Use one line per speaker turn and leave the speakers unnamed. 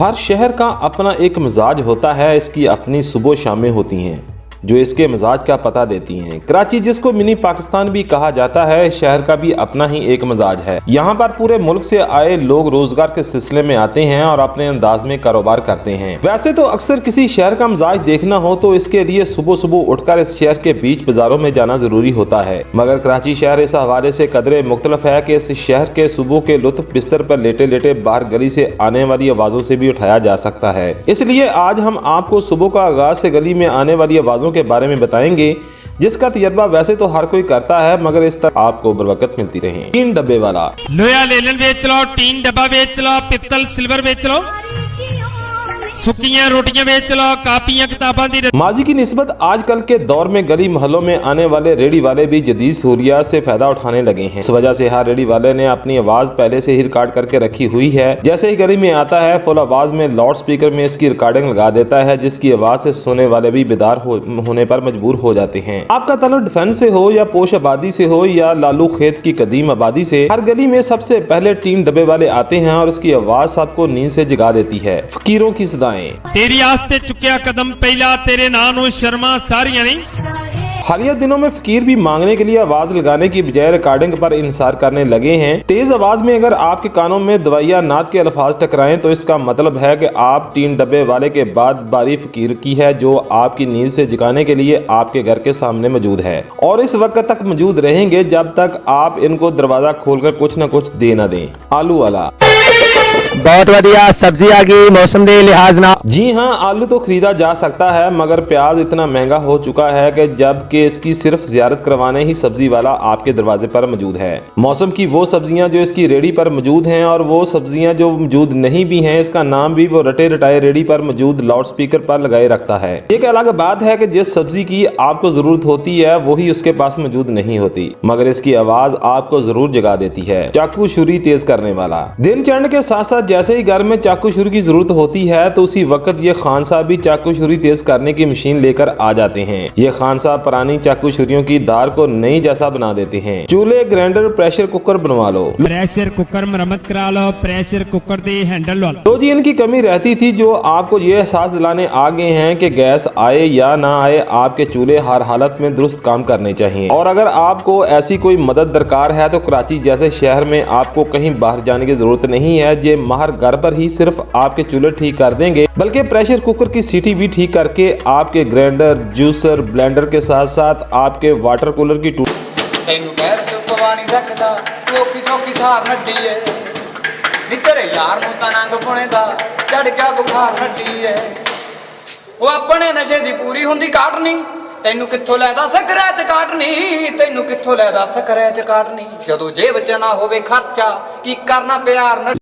हर शहर का अपना एक मिजाज होता है, इसकी अपनी सुबह शामें होती हैं जो इसके मिजाज का पता देती हैं। कराची, जिसको मिनी पाकिस्तान भी कहा जाता है, इस शहर का भी अपना ही एक मिजाज है। यहाँ पर पूरे मुल्क से आए लोग रोजगार के सिलसिले में आते हैं और अपने अंदाज में कारोबार करते हैं। वैसे तो अक्सर किसी शहर का मिजाज देखना हो तो इसके लिए सुबह सुबह उठकर इस शहर के बीच बाजारों में जाना जरूरी होता है, मगर कराची शहर इस हवाले से कदरे मुख्तलिफ है कि इस शहर के सुबह के लुत्फ बिस्तर पर लेटे लेटे बाहर गली से आने वाली आवाजों से भी उठाया जा सकता है। इसलिए आज हम आपको सुबह का आगाज से गली में आने वाली आवाजों के बारे में बताएंगे, जिसका तजर्बा वैसे तो हर कोई करता है, मगर इस तरह आपको बरवकत मिलती रहे। 3 डब्बे वाला
लोया लेलन बेच लो, 3 डब्बा बेच लो, पित्तल सिल्वर बेच लो, सुखियां रोटियां बेच लो, कापियां किताबां दी।
माजी की निस्बत आजकल के दौर में गली मोहल्लों में आने वाले रेडी वाले भी जदीद सहूलियात से फायदा उठाने लगे हैं। इस वजह से हर रेडी वाले ने अपनी आवाज पहले से ही रिकॉर्ड करके रखी हुई है। जैसे ही गली में आता है, फुल आवाज में लाउड स्पीकर में इसकी रिकॉर्डिंग लगा देता है, जिसकी आवाज से सुनने वाले भी बेदार होने पर मजबूर हो जाते हैं। आपका ताल्लुक डिफेंस से हो या पोश आबादी से हो या लालू खेत की कदीम आबादी से, हर गली में सबसे पहले 3 डब्बे वाले आते हैं और उसकी आवाज सबको नींद से जगा देती है। फकीरों की सदाएं।
तेरी आस्ते चुकिया कदम पहला, तेरे नानू शर्मा सारियां नहीं।
हालिया दिनों में फकीर भी मांगने के लिए आवाज लगाने की बजाय रिकॉर्डिंग पर इंसार करने लगे हैं। तेज आवाज में अगर आपके कानों में दवाइया नात के अल्फाज टकराएं तो इसका मतलब है कि आप 3 डब्बे वाले के बाद बारी फकीर की है, जो आपकी नींद से जगाने के लिए आपके घर के सामने मौजूद है और इस वक्त तक मौजूद रहेंगे जब तक आप इनको दरवाजा खोलकर कुछ न कुछ दे न दें। आलू वाला
बहुत बढ़िया सब्जी आ गई, मौसम के लिहाज ना।
जी हाँ, आलू तो खरीदा जा सकता है, मगर प्याज इतना महंगा हो चुका है कि जबकि इसकी सिर्फ जियारत करवाने ही सब्जी वाला आपके दरवाजे पर मौजूद है। मौसम की वो सब्जियां जो इसकी रेडी पर मौजूद हैं और वो सब्जियां जो मौजूद नहीं भी हैं, इसका नाम भी वो रटे रटाए रेडी पर मौजूद लाउड स्पीकर पर लगाए रखता है। एक अलग बात है कि जिस सब्जी की आपको जरूरत होती है वही उसके पास मौजूद नहीं होती, मगर इसकी आवाज आपको जरूर जगा देती है। चाकू छुरी तेज करने वाला। दिन चढ़ने के साथ साथ जैसे ही घर में चाकू छुरी की जरूरत होती है तो उसी वक्त ये खान साहब भी चाकू छुरी तेज करने की मशीन लेकर आ जाते हैं। ये खान साहब पुरानी चाकू छुरियों की धार को नई जैसा बना देते हैं। चूल्हे, ग्राइंडर, प्रेशर कुकर बनवा लो।
प्रेशर कुकर मरम्मत करा लो, प्रेशर कुकर दे हैंडल लो।
तो जी इनकी कमी रहती थी, जो आपको ये एहसास दिलाने आ गए हैं कि गैस आए या ना आए, आपके चूल्हे हर हालत में दुरुस्त काम करने चाहिए। और अगर आपको ऐसी कोई मदद दरकार है तो कराची जैसे शहर में आपको कहीं बाहर जाने की जरूरत नहीं है। ये माहर घर पर ही सिर्फ आपके चूल्हे ठीक कर देंगे, बल्कि प्रेशर कुकर की सीटी भी ठीक करके आपके ग्राइंडर, जूसर, ब्लेंडर के साथ साथ आपके वाटर कूलर की
ਤੈਨੂੰ ਪੈਰ ਚ ਪਵਾ ਨਹੀਂ ਸਕਦਾ, ਲੋਕੀ ਸੌਖੀ ਥਾਰ ਨੱਡੀ ਏ ਨੀ ਤੇਰੇ ਯਾਰ ਨੂੰ ਤਾਂ ਨੰਗ ਪੁਣੇ ਦਾ ਚੜ ਗਿਆ ਬੁਖਾਰ ਨੱਡੀ ਏ। ਉਹ ਆਪਣੇ ਨਸ਼ੇ ਦੀ ਪੂਰੀ ਹੁੰਦੀ ਕਾਟਨੀ, ਤੈਨੂੰ ਕਿੱਥੋਂ ਲੈਦਾ ਸਕਰੈਚ ਕਾਟਨੀ, ਤੈਨੂੰ ਕਿੱਥੋਂ ਲੈਦਾ ਸਕਰੈਚ ਕਾਟਨੀ। ਜਦੋਂ ਜੇਬ ਚ ਨਾ ਹੋਵੇ ਖਰਚਾ ਕੀ ਕਰਨਾ ਪਿਆਰ